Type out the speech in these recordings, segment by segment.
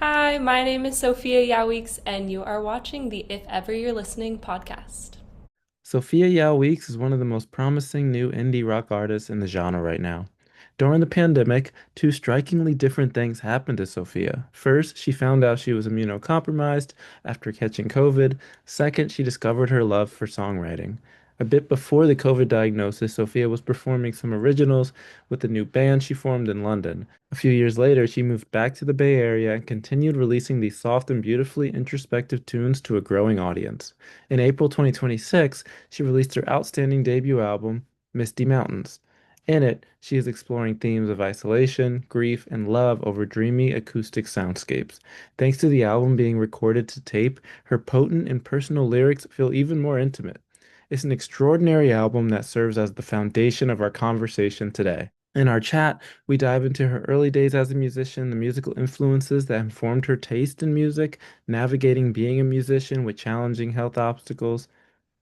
Hi, my name is Sophia Yau Weeks, and you are watching the If Ever You're Listening podcast. Sophia Yau Weeks is one of the most promising new indie rock artists in the genre right now. During the pandemic, two strikingly different things happened to Sophia. First, she found out she was immunocompromised after catching COVID. Second, she discovered her love for songwriting. A bit before the COVID diagnosis, Sophia was performing some originals with a new band she formed in London. A few years later, she moved back to the Bay Area and continued releasing these soft and beautifully introspective tunes to a growing audience. In April 2026, she released her outstanding debut album, Misty Mountains. In it, she is exploring themes of isolation, grief, and love over dreamy acoustic soundscapes. Thanks to the album being recorded to tape, her potent and personal lyrics feel even more intimate. It's an extraordinary album that serves as the foundation of our conversation today. In our chat, we dive into her early days as a musician, the musical influences that informed her taste in music, navigating being a musician with challenging health obstacles,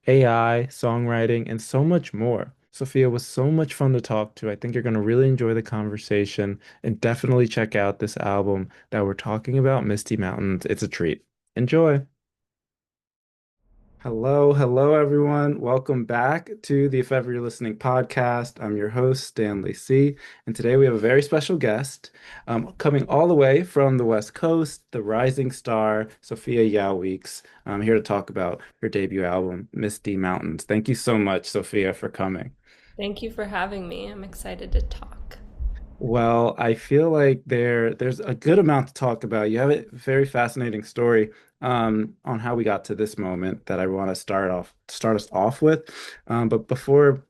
AI, songwriting, and so much more. Sophia was so much fun to talk to. I think you're going to really enjoy the conversation and definitely check out this album that we're talking about, Misty Mountains. It's a treat. Enjoy. Hello, everyone. Welcome back to the If Ever You're Listening podcast. I'm your host, Stanley C. And today we have a very special guest coming all the way from the West Coast, the rising star, Sophia Yau Weeks. I'm here to talk about her debut album, Misty Mountains. Thank you so much, Sophia, for coming. Thank you for having me. I'm excited to talk. Well, I feel like there's a good amount to talk about. You have a very fascinating story on how we got to this moment that I want to start us off with. But before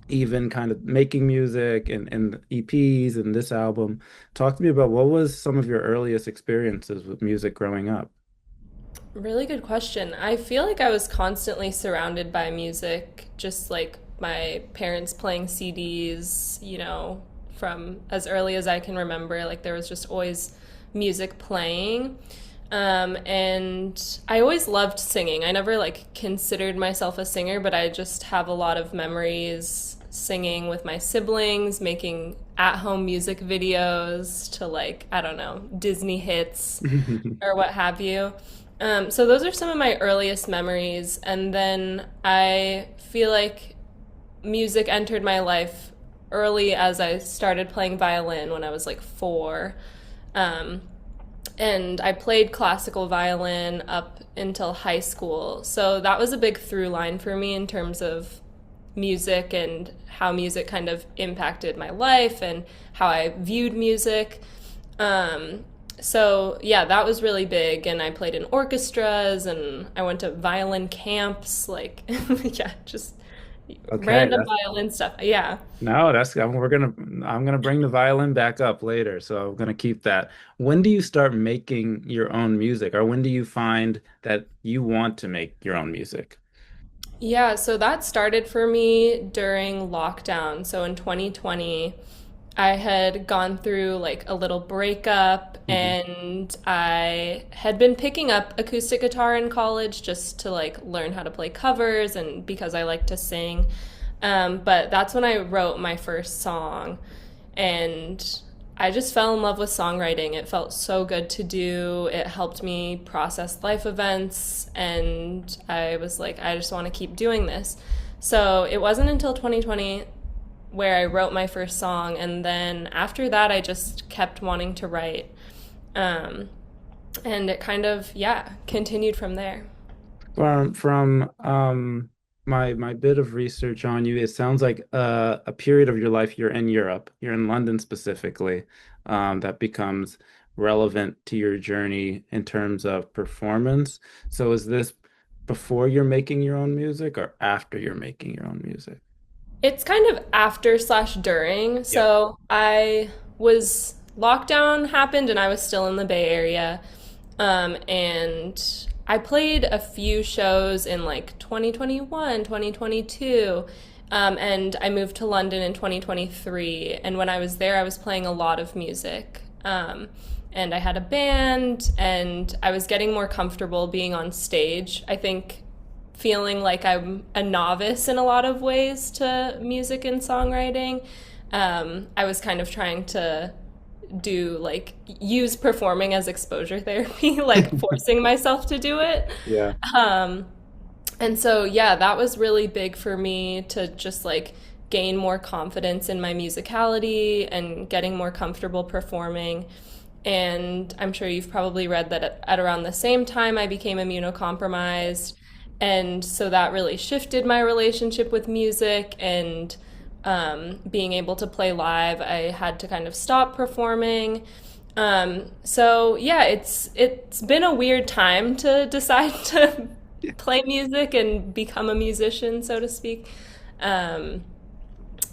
even kind of making music and EPs and this album, talk to me about what was some of your earliest experiences with music growing up? Really good question. I feel like I was constantly surrounded by music, just like my parents playing CDs, from as early as I can remember. Like there was just always music playing. And I always loved singing. I never like considered myself a singer, but I just have a lot of memories singing with my siblings, making at-home music videos to like, I don't know, Disney hits or what have you. So those are some of my earliest memories. And then I feel like music entered my life early as I started playing violin when I was like 4. Um, and I played classical violin up until high school. So that was a big through line for me in terms of music and how music kind of impacted my life and how I viewed music. Um, so yeah, that was really big. And I played in orchestras and I went to violin camps, like, yeah, just Okay, random violin stuff. Yeah. no, I'm gonna bring the violin back up later, so I'm gonna keep that. When do you start making your own music, or when do you find that you want to make your own music? Yeah, so that started for me during lockdown. So in 2020, I had gone through like a little breakup Hmm. and I had been picking up acoustic guitar in college just to like learn how to play covers and because I like to sing. But that's when I wrote my first song and I just fell in love with songwriting. It felt so good to do. It helped me process life events, and I was like, I just want to keep doing this. So it wasn't until 2020 where I wrote my first song, and then after that, I just kept wanting to write. Um, and it kind of, yeah, continued from there. From my bit of research on you, it sounds like a period of your life you're in Europe, you're in London specifically, that becomes relevant to your journey in terms of performance. So is this before you're making your own music or after you're making your own music? It's kind of after slash during. Yep. So I was lockdown happened and I was still in the Bay Area. And I played a few shows in like 2021, 2022. And I moved to London in 2023. And when I was there, I was playing a lot of music. And I had a band and I was getting more comfortable being on stage. I think feeling like I'm a novice in a lot of ways to music and songwriting. I was kind of trying to do like use performing as exposure therapy, like forcing myself to do it. Yeah. Um, and so, yeah, that was really big for me to just like gain more confidence in my musicality and getting more comfortable performing. And I'm sure you've probably read that at around the same time I became immunocompromised. And so that really shifted my relationship with music and being able to play live. I had to kind of stop performing. So yeah, it's been a weird time to decide to play music and become a musician, so to speak. Um,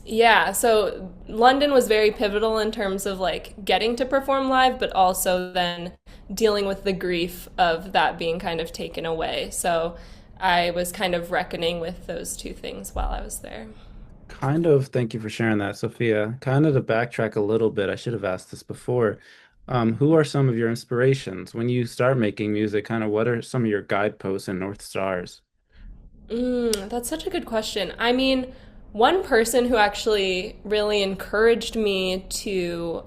yeah, so London was very pivotal in terms of like getting to perform live, but also then dealing with the grief of that being kind of taken away. So I was kind of reckoning with those two things while I was there. Kind of, thank you for sharing that, Sophia. Kind of to backtrack a little bit, I should have asked this before. Who are some of your inspirations when you start making music? Kind of what are some of your guideposts and North Stars? That's such a good question. I mean, one person who actually really encouraged me to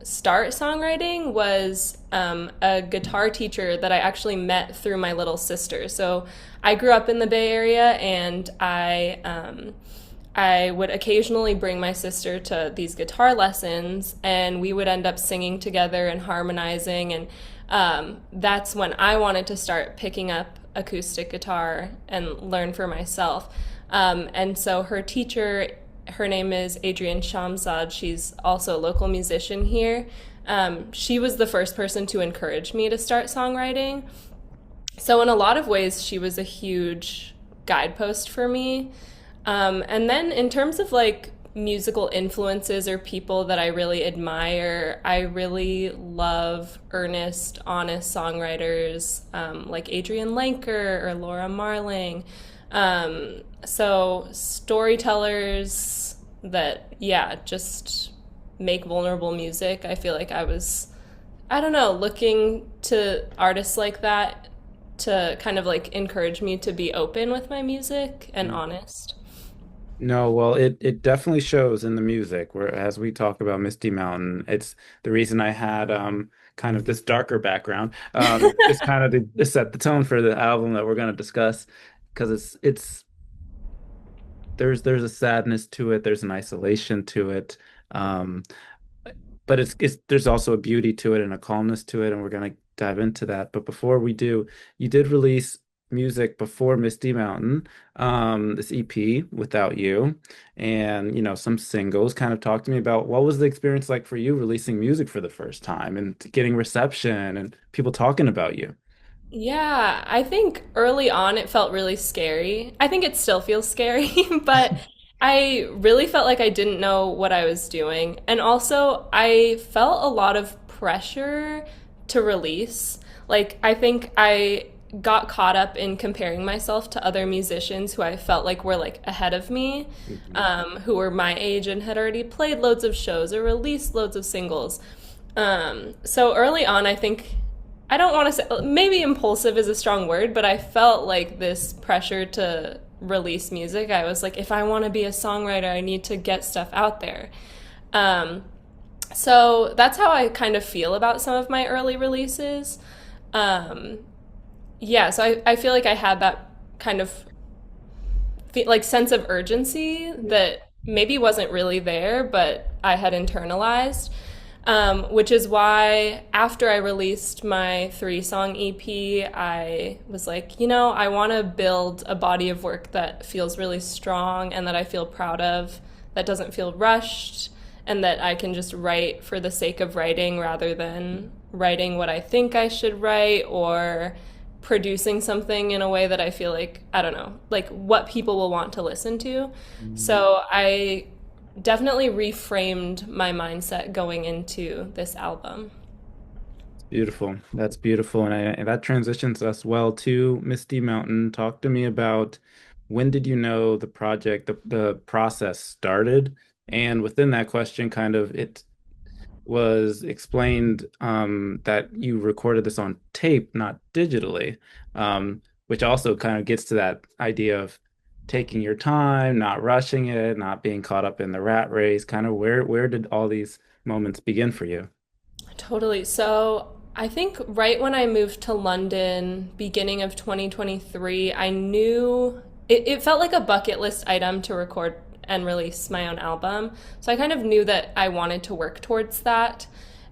start songwriting was a guitar teacher that I actually met through my little sister. So I grew up in the Bay Area, and I would occasionally bring my sister to these guitar lessons, and we would end up singing together and harmonizing. And that's when I wanted to start picking up acoustic guitar and learn for myself. And so her teacher, her name is Adrienne Shamzad. She's also a local musician here. She was the first person to encourage me to start songwriting. So, in a lot of ways, she was a huge guidepost for me. And then, in terms of like musical influences or people that I really admire, I really love earnest, honest songwriters like Adrienne Lenker or Laura Marling. So, storytellers that, yeah, just make vulnerable music. I feel like I was, I don't know, looking to artists like that to kind of like encourage me to be open with my music and honest. No, well, it definitely shows in the music. Where as we talk about Misty Mountain, it's the reason I had kind of this darker background. It's kind of to set the tone for the album that we're going to discuss because it's there's a sadness to it, there's an isolation to it. Um, but it's there's also a beauty to it and a calmness to it, and we're gonna dive into that. But before we do, you did release music before Misty Mountain, this EP, Without You, and some singles. Kind of talk to me about what was the experience like for you releasing music for the first time and getting reception and people talking about you. Yeah, I think early on it felt really scary. I think it still feels scary, but I really felt like I didn't know what I was doing. And also, I felt a lot of pressure to release. Like, I think I got caught up in comparing myself to other musicians who I felt like were like ahead of me, Mhm. who were my age and had already played loads of shows or released loads of singles. So early on, I think I don't want to say maybe impulsive is a strong word, but I felt like this pressure to release music. I was like, if I want to be a songwriter, I need to get stuff out there. Um, so that's how I kind of feel about some of my early releases. Um, yeah, so I feel like I had that kind of like sense of urgency that maybe wasn't really there, but I had internalized. Which is why after I released my 3 song EP, I was like, I want to build a body of work that feels really strong and that I feel proud of, that doesn't feel rushed, and that I can just write for the sake of writing rather than writing what I think I should write or producing something in a way that I feel like, I don't know, like what people will want to listen to. Mhm. So I definitely reframed my mindset going into this album. Beautiful. That's beautiful. And that transitions us well to Misty Mountain. Talk to me about when did you know the project, the process started? And within that question, kind of it was explained that you recorded this on tape, not digitally, which also kind of gets to that idea of taking your time, not rushing it, not being caught up in the rat race. Kind of where did all these moments begin for you? Totally. So I think right when I moved to London, beginning of 2023, I knew it felt like a bucket list item to record and release my own album. So I kind of knew that I wanted to work towards that.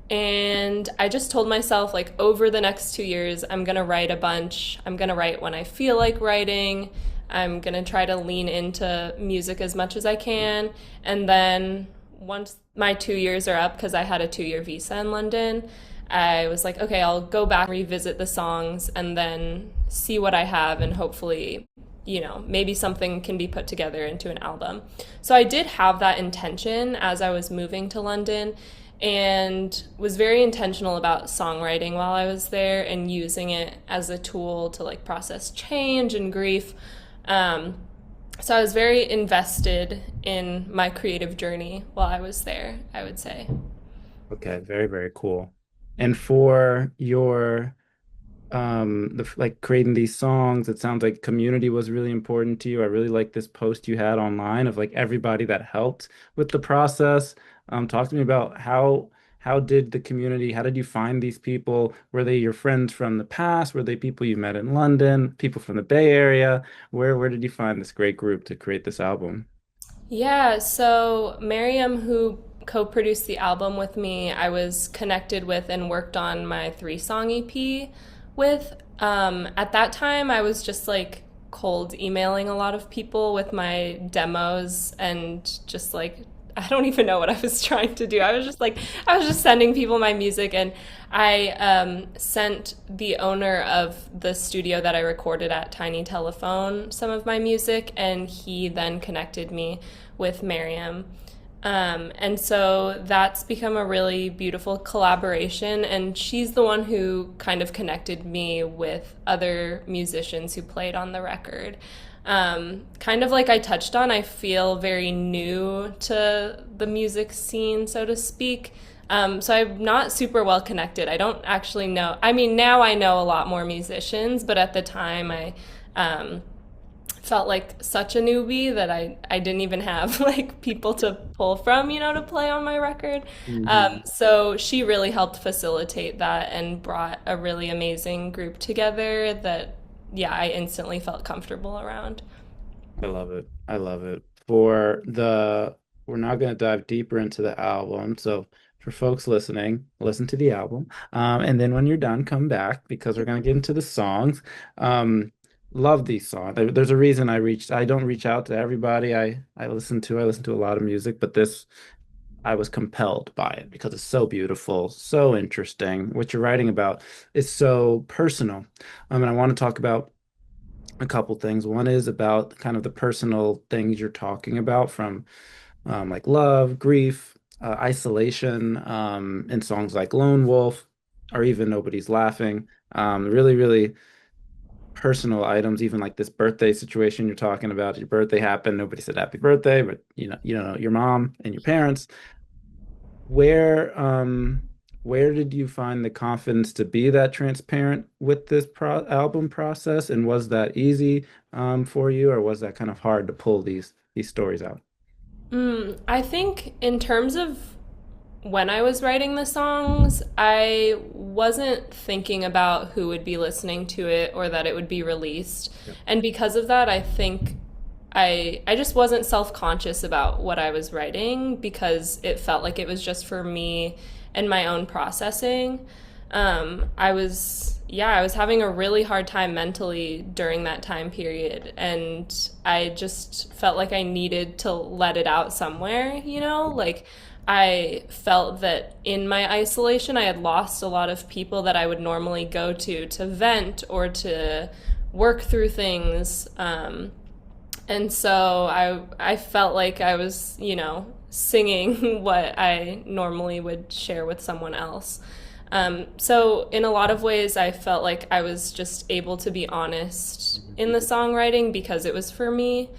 And I just told myself, like, over the next 2 years, I'm going to write a bunch. I'm going to write when I feel like writing. I'm going to try to lean into music as much as I can. And then once my 2 years are up, because I had a 2 year visa in London, I was like, okay, I'll go back, revisit the songs, and then see what I have, and hopefully, maybe something can be put together into an album. So I did have that intention as I was moving to London and was very intentional about songwriting while I was there and using it as a tool to like process change and grief. So I was very invested in my creative journey while I was there, I would say. Okay, very, very cool. And for your like creating these songs, it sounds like community was really important to you. I really like this post you had online of like everybody that helped with the process. Talk to me about how did the community, how did you find these people? Were they your friends from the past? Were they people you met in London, people from the Bay Area? Where did you find this great group to create this album? Yeah, so Miriam, who co produced the album with me, I was connected with and worked on my 3 song EP with. At that time, I was just like cold emailing a lot of people with my demos and just like, I don't even know what I was trying to do. I was just sending people my music, and I sent the owner of the studio that I recorded at, Tiny Telephone, some of my music, and he then connected me with Miriam. And so that's become a really beautiful collaboration. And she's the one who kind of connected me with other musicians who played on the record. Kind of like I touched on, I feel very new to the music scene, so to speak. So I'm not super well connected. I don't actually know. I mean, now I know a lot more musicians, but at the time I felt like such a newbie that I didn't even have like people to pull from, to play on my record. Mhm. So she really helped facilitate that and brought a really amazing group together that, yeah, I instantly felt comfortable around. I love it. I love it. We're now going to dive deeper into the album. So for folks listening, listen to the album. And then when you're done, come back because we're going to get into the songs. Um, love these songs. There's a reason I don't reach out to everybody I listen to a lot of music, but this, I was compelled by it because it's so beautiful, so interesting. What you're writing about is so personal. And I want to talk about a couple things. One is about kind of the personal things you're talking about from like love, grief, isolation, in songs like Lone Wolf or even Nobody's Laughing. Really, really personal items, even like this birthday situation you're talking about. Your birthday happened, nobody said happy birthday, but you know, your mom and your parents. Where where did you find the confidence to be that transparent with this album process? And was that easy for you, or was that kind of hard to pull these stories out? I think in terms of when I was writing the songs, I wasn't thinking about who would be listening to it or that it would be released. Yep. And because of that, I think I just wasn't self-conscious about what I was writing because it felt like it was just for me and my own processing. I was having a really hard time mentally during that time period, and I just felt like I needed to let it out somewhere, like I felt that in my isolation, I had lost a lot of people that I would normally go to vent or to work through things. And so I felt like I was, singing what I normally would share with someone else. So in a lot of ways, I felt like I was just able to be honest in the songwriting because it was for me.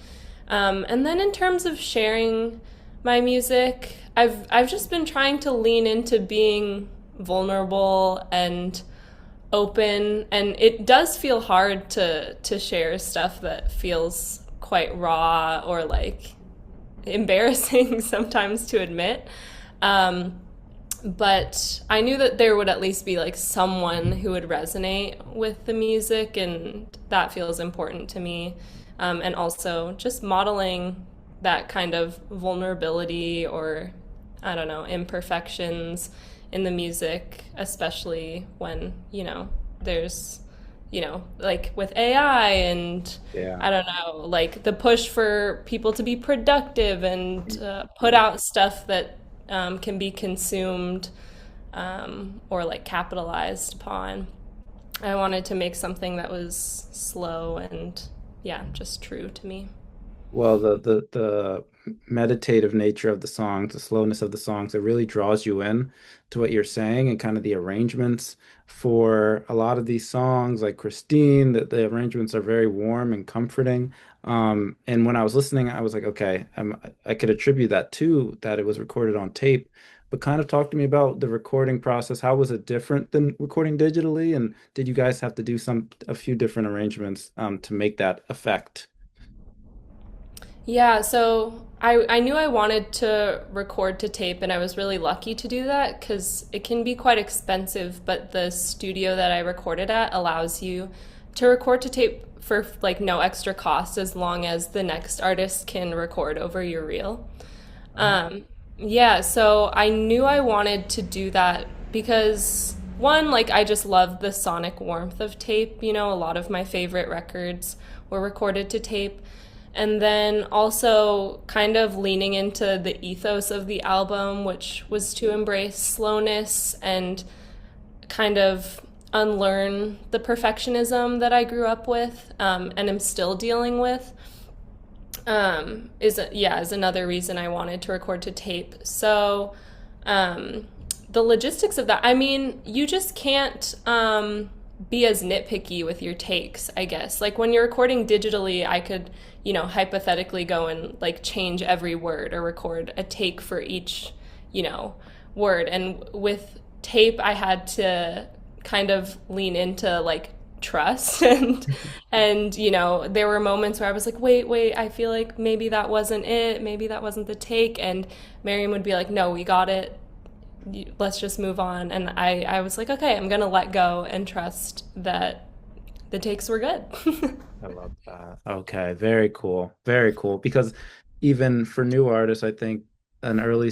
And then in terms of sharing my music, I've just been trying to lean into being vulnerable and open, and it does feel hard to share stuff that feels quite raw or like embarrassing sometimes to admit. Um, But I knew that there would at least be like someone who would resonate with the music, and that feels important to me. And also just modeling that kind of vulnerability or, I don't know, imperfections in the music, especially when, there's, like with AI and Yeah. I don't know, like the push for people to be productive and put out stuff that can be consumed or like capitalized upon. I wanted to make something that was slow and, yeah, just true to me. Well, the meditative nature of the songs, the slowness of the songs, it really draws you in to what you're saying, and kind of the arrangements for a lot of these songs, like Christine, the arrangements are very warm and comforting. And when I was listening, I was like, okay, I could attribute that to that it was recorded on tape. But kind of talk to me about the recording process. How was it different than recording digitally? And did you guys have to do a few different arrangements to make that effect? Yeah, so I knew I wanted to record to tape, and I was really lucky to do that because it can be quite expensive, but the studio that I recorded at allows you to record to tape for like no extra cost as long as the next artist can record over your reel. Um, yeah, so I knew I wanted to do that because one, like I just love the sonic warmth of tape. A lot of my favorite records were recorded to tape. And then also kind of leaning into the ethos of the album, which was to embrace slowness and kind of unlearn the perfectionism that I grew up with and am still dealing with. Is another reason I wanted to record to tape. So the logistics of that, I mean, you just can't be as nitpicky with your takes, I guess. Like when you're recording digitally, I could, hypothetically go and like change every word or record a take for each, word. And with tape, I had to kind of lean into like trust and there were moments where I was like, wait, I feel like maybe that wasn't it, maybe that wasn't the take, and Miriam would be like, no, we got it, let's just move on. And I was like, okay, I'm gonna let go and trust that the takes were good. I love that. Okay, very cool. Very cool. Because even for new artists, I think an early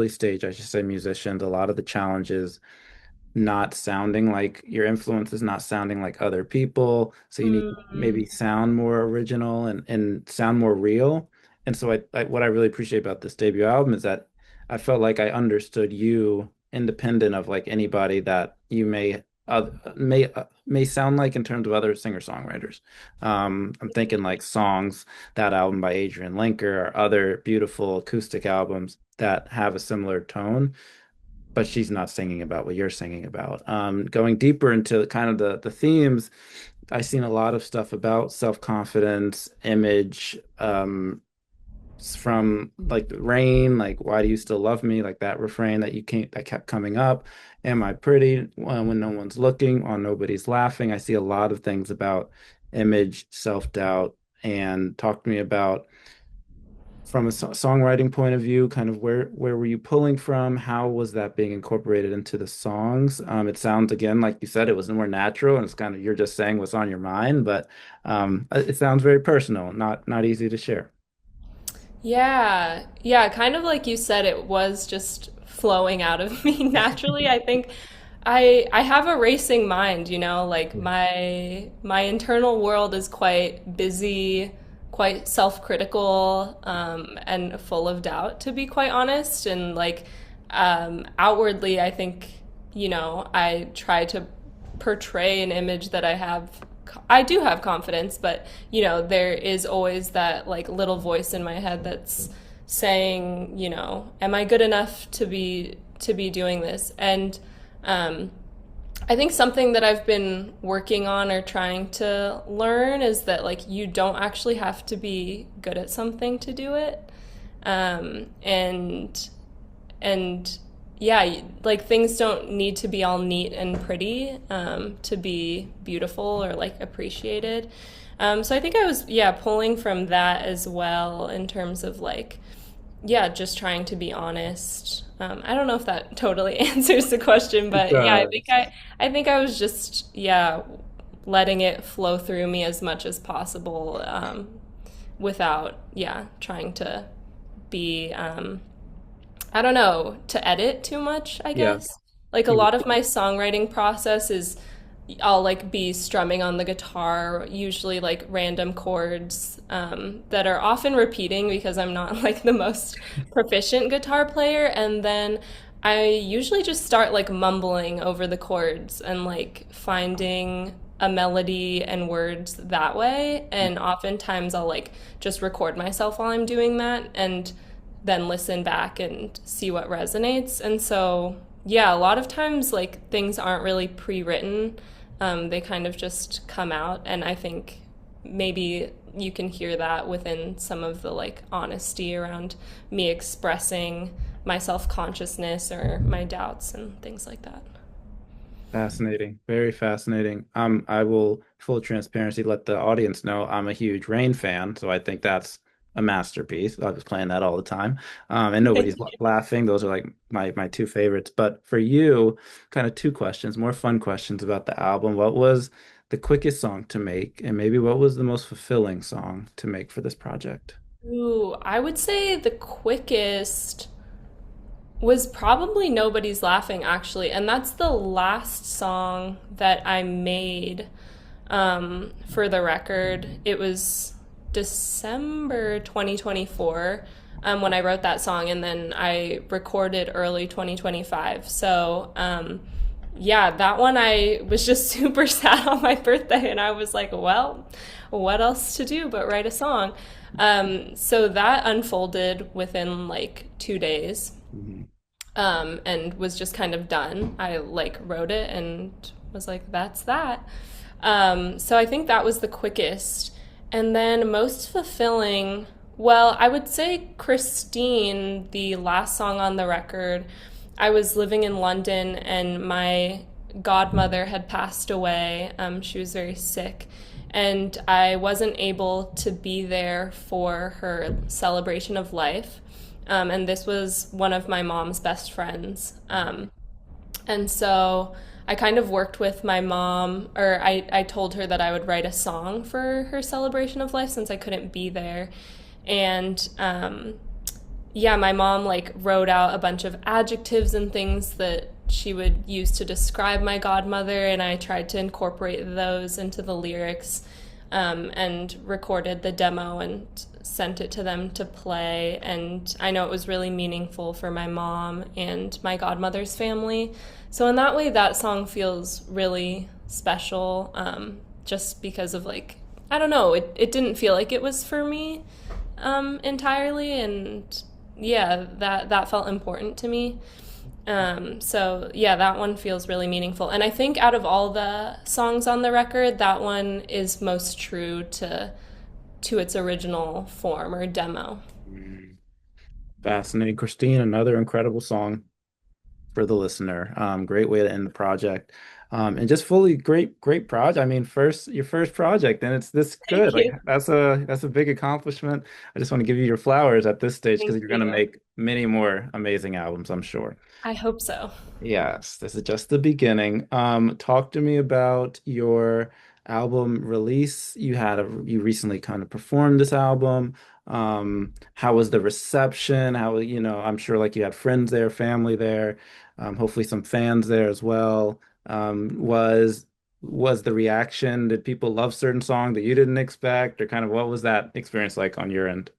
stage, I should say, musicians, a lot of the challenges not sounding like your influence is not sounding like other people. So you need to Mm, maybe sound more original and sound more real. And so what I really appreciate about this debut album is that I felt like I understood you independent of like anybody that you may sound like in terms of other singer-songwriters. I'm thinking like Songs, that album by Adrian Linker, or other beautiful acoustic albums that have a similar tone, but she's not singing about what you're singing about. Going deeper into kind of the themes, I've seen a lot of stuff about self-confidence, image, from like the Rain, like why do you still love me, like that refrain that kept coming up. Am I pretty when no one's looking, or nobody's laughing? I see a lot of things about image, self-doubt, and talk to me about from a songwriting point of view, kind of where were you pulling from? How was that being incorporated into the songs? It sounds again like you said it was more natural, and it's kind of you're just saying what's on your mind, but it sounds very personal, not easy to share. yeah, kind of like you said, it was just flowing out of me naturally. I think I have a racing mind, like Yeah. my internal world is quite busy, quite self-critical, and full of doubt, to be quite honest. And like outwardly, I think, I try to portray an image that I do have confidence, but there is always that like little voice in my head that's saying, am I good enough to be doing this? And um, I think something that I've been working on or trying to learn is that like you don't actually have to be good at something to do it. And yeah, like things don't need to be all neat and pretty to be beautiful or like appreciated. So I think I was, yeah, pulling from that as well in terms of like yeah, just trying to be honest. I don't know if that totally answers the question, It but yeah, does. I think I was just, yeah, letting it flow through me as much as possible, without, yeah, trying to be, I don't know, to edit too much, I Yeah. guess. Like a lot of my songwriting process is I'll like be strumming on the guitar, usually like random chords that are often repeating because I'm not like the most proficient guitar player. And then I usually just start like mumbling over the chords and like finding a melody and words that way. And oftentimes I'll like just record myself while I'm doing that and then listen back and see what resonates. And so, yeah, a lot of times like things aren't really pre-written. They kind of just come out, and I think maybe you can hear that within some of the like honesty around me expressing my self-consciousness or my doubts and things like that. Fascinating. Very fascinating. I will, full transparency, let the audience know I'm a huge Rain fan, so I think that's a masterpiece. I was playing that all the time. And Thank nobody's you. laughing. Those are like my two favorites. But for you, kind of two questions, more fun questions about the album. What was the quickest song to make, and maybe what was the most fulfilling song to make for this project? Ooh, I would say the quickest was probably Nobody's Laughing, actually. And that's the last song that I made for the record. It was December 2024 when I wrote that song, and then I recorded early 2025. So, yeah, that one I was just super sad on my birthday, and I was like, well, what else to do but write a song? So that unfolded within like 2 days, Mhm. and was just kind of done. I like wrote it and was like, that's that. So I think that was the quickest. And then most fulfilling, well, I would say Christine, the last song on the record. I was living in London and my godmother had passed away. She was very sick. And I wasn't able to be there for her celebration of life. And this was one of my mom's best friends. And so I kind of worked with my mom, or I told her that I would write a song for her celebration of life since I couldn't be there. And yeah, my mom like wrote out a bunch of adjectives and things that she would use to describe my godmother, and I tried to incorporate those into the lyrics, and recorded the demo and sent it to them to play. And I know it was really meaningful for my mom and my godmother's family. So, in that way, that song feels really special, just because of like, I don't know, it didn't feel like it was for me entirely. And yeah, that felt important to me. So yeah, that one feels really meaningful. And I think out of all the songs on the record, that one is most true to its original form or demo. Mm. Fascinating. Christine, another incredible song for the listener. Great way to end the project. And just fully great project. I mean, your first project, and it's this good. Thank Like you. that's a big accomplishment. I just want to give you your flowers at this stage because Thank you're gonna you. make many more amazing albums, I'm sure. I hope so. Yes, this is just the beginning. Talk to me about your album release. You recently kind of performed this album. How was the reception? I'm sure like you had friends there, family there, hopefully some fans there as well. Was the reaction? Did people love certain songs that you didn't expect, or kind of what was that experience like on your end?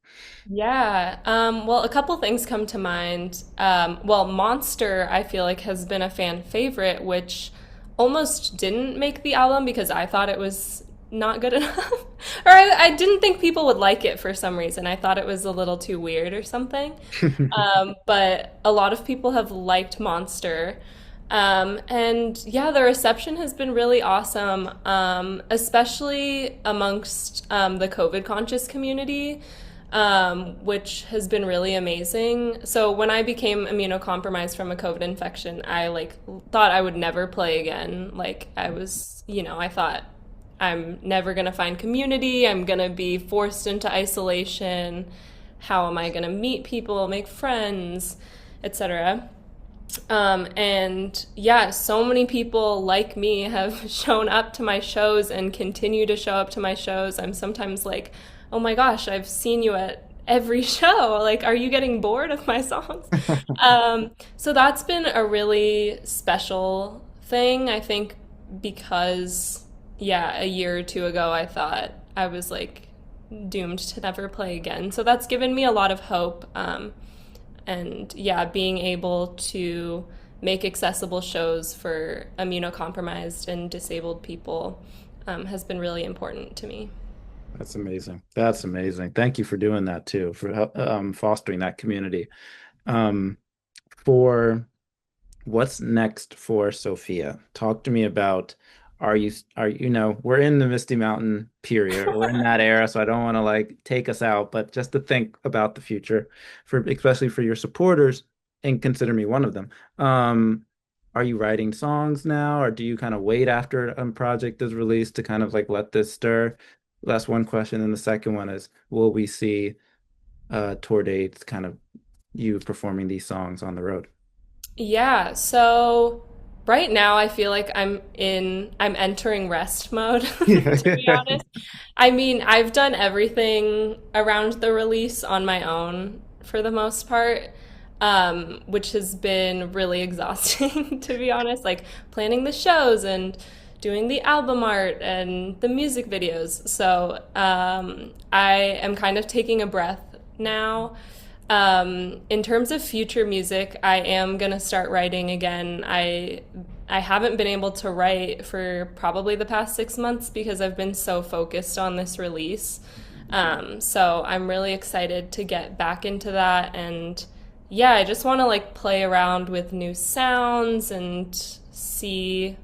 Yeah. Well, a couple things come to mind. Well, Monster, I feel like, has been a fan favorite, which almost didn't make the album because I thought it was not good enough. Or I didn't think people would like it for some reason. I thought it was a little too weird or something. But a lot of people have liked Monster. And yeah, the reception has been really awesome, especially amongst the COVID conscious community, which has been really amazing. So when I became immunocompromised from a COVID infection, I like thought I would never play again. Like I was, I thought I'm never gonna find community. I'm gonna be forced into isolation. how am I going to meet people, make friends, etc. And yeah, so many people like me have shown up to my shows and continue to show up to my shows. I'm sometimes like, oh my gosh, I've seen you at every show. Like, are you getting bored of my songs? So that's been a really special thing, I think, because, yeah, a year or two ago, I thought I was like doomed to never play again. So that's given me a lot of hope. And yeah, being able to make accessible shows for immunocompromised and disabled people has been really important to me. That's amazing. That's amazing. Thank you for doing that too, for fostering that community. Um, for what's next for Sophia? Talk to me about we're in the Misty Mountain period. We're in that era, so I don't want to like take us out, but just to think about the future for especially for your supporters and consider me one of them. Are you writing songs now, or do you kind of wait after a project is released to kind of like let this stir? That's one question. And the second one is, will we see tour dates, kind of you performing these songs on the road? Yeah, so right now I feel like I'm entering rest mode, to be Yeah. honest. I mean, I've done everything around the release on my own for the most part, which has been really exhausting, to be honest, like planning the shows and doing the album art and the music videos. So, I am kind of taking a breath now. In terms of future music, I am gonna start writing again. I haven't been able to write for probably the past 6 months because I've been so focused on this release. So I'm really excited to get back into that, and yeah, I just want to like play around with new sounds and see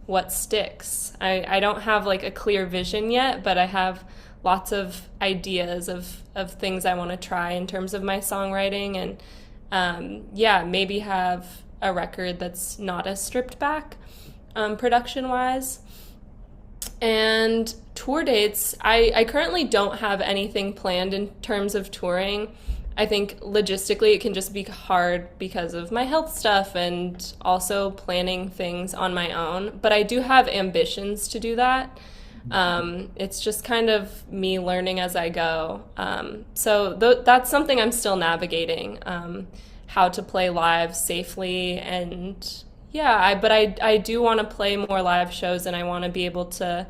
what sticks. I don't have like a clear vision yet, but I have lots of ideas of things I want to try in terms of my songwriting, and yeah, maybe have a record that's not as stripped back production wise. And tour dates, I currently don't have anything planned in terms of touring. I think logistically it can just be hard because of my health stuff and also planning things on my own. But I do have ambitions to do that. It's just kind of me learning as I go. That's something I'm still navigating, how to play live safely. And yeah, I do want to play more live shows, and I want to be able to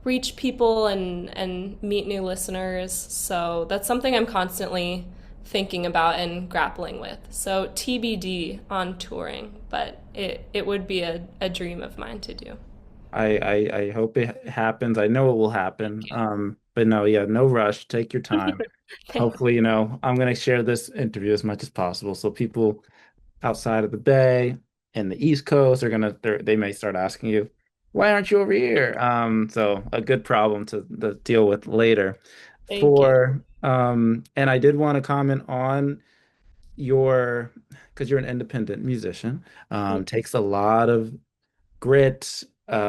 reach people and meet new listeners. So that's something I'm constantly thinking about and grappling with. So TBD on touring, but it would be a dream of mine to do. I hope it happens. I know it will happen. But no, yeah, no rush. Take your time. Thanks. Hopefully, I'm going to share this interview as much as possible. So people outside of the Bay and the East Coast are they may start asking you, why aren't you over here? So a good problem to deal with later. Thank you. And I did want to comment on your, because you're an independent musician, takes a lot of grit,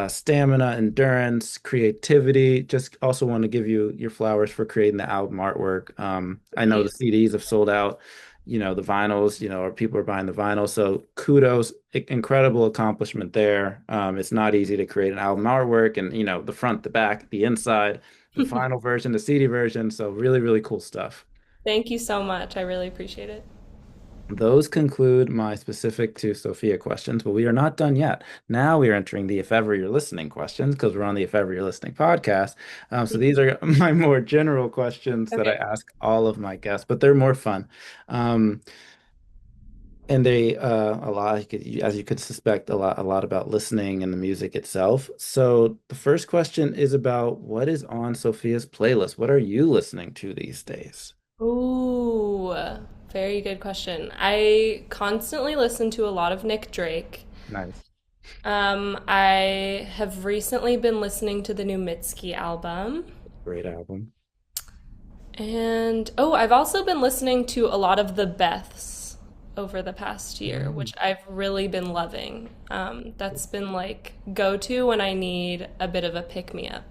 stamina, endurance, creativity. Just also want to give you your flowers for creating the album artwork. I know You. the CDs have sold out, the vinyls, or people are buying the vinyl. So kudos, incredible accomplishment there. It's not easy to create an album artwork and, the front, the back, the inside, the final version, the CD version. So really, really cool stuff. Thank you so much. I really appreciate it. Those conclude my specific to Sophia questions, but we are not done yet. Now we are entering the if ever you're listening questions because we're on the if ever you're listening podcast. So these are my more general questions that I Okay. ask all of my guests, but they're more fun. Um, and they a lot, as you could suspect, a lot about listening and the music itself. So the first question is about what is on Sophia's playlist? What are you listening to these days? Ooh, very good question. I constantly listen to a lot of Nick Drake. Nice. I have recently been listening to the new Mitski album. Great album. And oh, I've also been listening to a lot of the Beths over the past year, which I've really been loving. That's been like go to when I need a bit of a pick me up.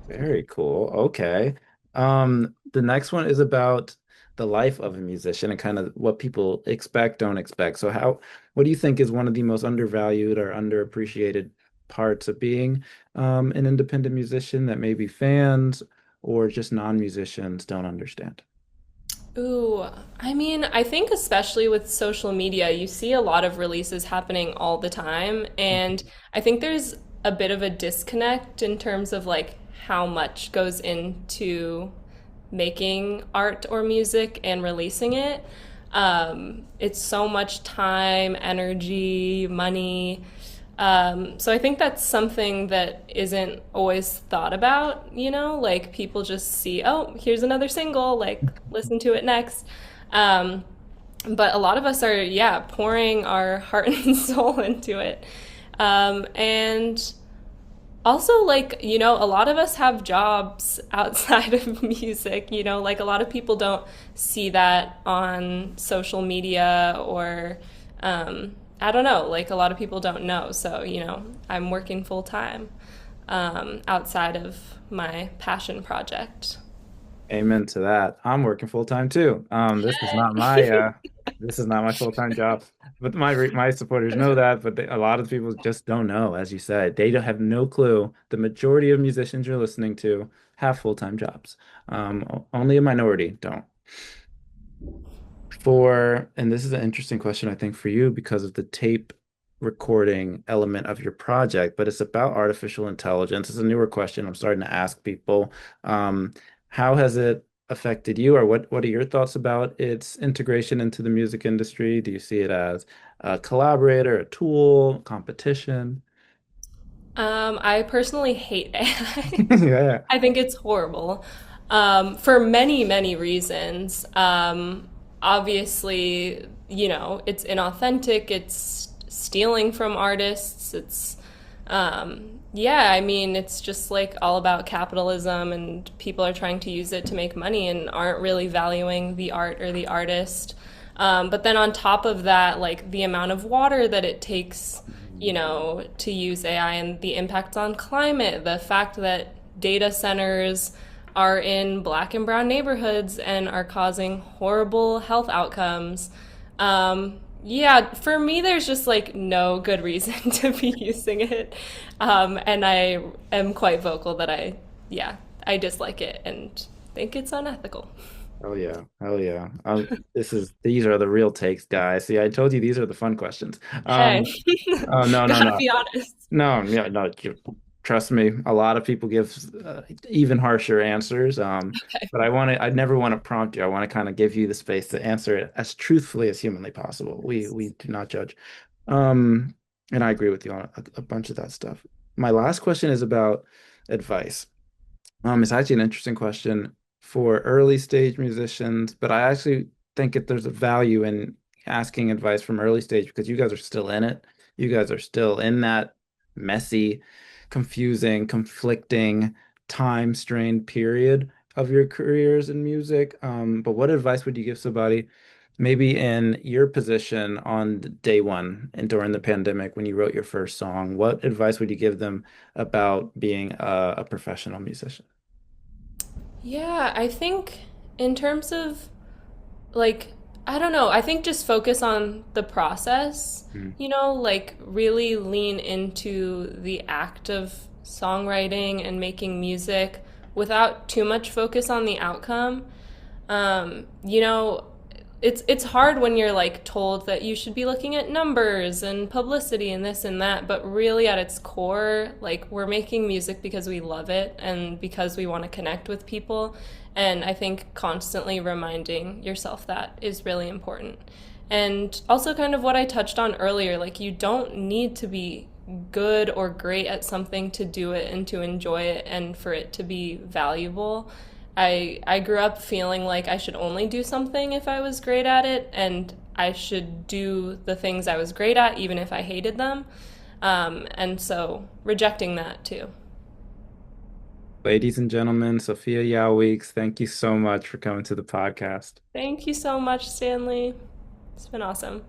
Very cool. Okay. The next one is about the life of a musician and kind of what people expect, don't expect. So what do you think is one of the most undervalued or underappreciated parts of being an independent musician that maybe fans or just non-musicians don't understand? Ooh, I mean, I think especially with social media, you see a lot of releases happening all the time. And I think there's a bit of a disconnect in terms of like how much goes into making art or music and releasing it. It's so much time, energy, money. So I think that's something that isn't always thought about, like people just see, oh, here's another single, like listen to it next. Um, but a lot of us are, yeah, pouring our heart and soul into it. And also, like, a lot of us have jobs outside of music, like a lot of people don't see that on social media or, I don't know, like a lot of people don't know. So, I'm working full time outside of my passion project. Amen to that. I'm working full time too. This is not my full-time job. But my supporters know that, but a lot of people just don't know, as you said. They don't have no clue. The majority of musicians you're listening to have full-time jobs. Only a minority don't. And this is an interesting question, I think, for you because of the tape recording element of your project, but it's about artificial intelligence. It's a newer question I'm starting to ask people. How has it affected you, or what are your thoughts about its integration into the music industry? Do you see it as a collaborator, a tool, competition? I personally hate AI. Yeah. I think it's horrible for many, many reasons. Obviously, it's inauthentic, it's stealing from artists, yeah, I mean, it's just like all about capitalism, and people are trying to use it to make money and aren't really valuing the art or the artist. But then on top of that, like the amount of water that it takes, to use AI and the impacts on climate, the fact that data centers are in black and brown neighborhoods and are causing horrible health outcomes. Yeah, for me, there's just like no good reason to be using it. And I am quite vocal that yeah, I dislike it and think it's unethical. Oh yeah. Oh yeah. These are the real takes, guys. See, I told you these are the fun questions. Hey, Oh no, no, gotta no. be honest. No, yeah, no, trust me. A lot of people give even harsher answers. But I never want to prompt you. I want to kind of give you the space to answer it as truthfully as humanly possible. We do not judge. Um, and I agree with you on a bunch of that stuff. My last question is about advice. It's actually an interesting question for early stage musicians, but I actually think that there's a value in asking advice from early stage because you guys are still in it. You guys are still in that messy, confusing, conflicting, time-strained period of your careers in music. But what advice would you give somebody maybe in your position on day one and during the pandemic when you wrote your first song? What advice would you give them about being a professional musician? Yeah, I think in terms of like, I don't know, I think just focus on the process, Mm. like really lean into the act of songwriting and making music without too much focus on the outcome. You know, it's hard when you're like told that you should be looking at numbers and publicity and this and that, but really at its core, like we're making music because we love it and because we want to connect with people. And I think constantly reminding yourself that is really important. And also kind of what I touched on earlier, like you don't need to be good or great at something to do it and to enjoy it and for it to be valuable. I grew up feeling like I should only do something if I was great at it, and I should do the things I was great at even if I hated them. And so rejecting that too. Ladies and gentlemen, Sophia Yau Weeks, thank you so much for coming to the podcast. Thank you so much, Stanley. It's been awesome.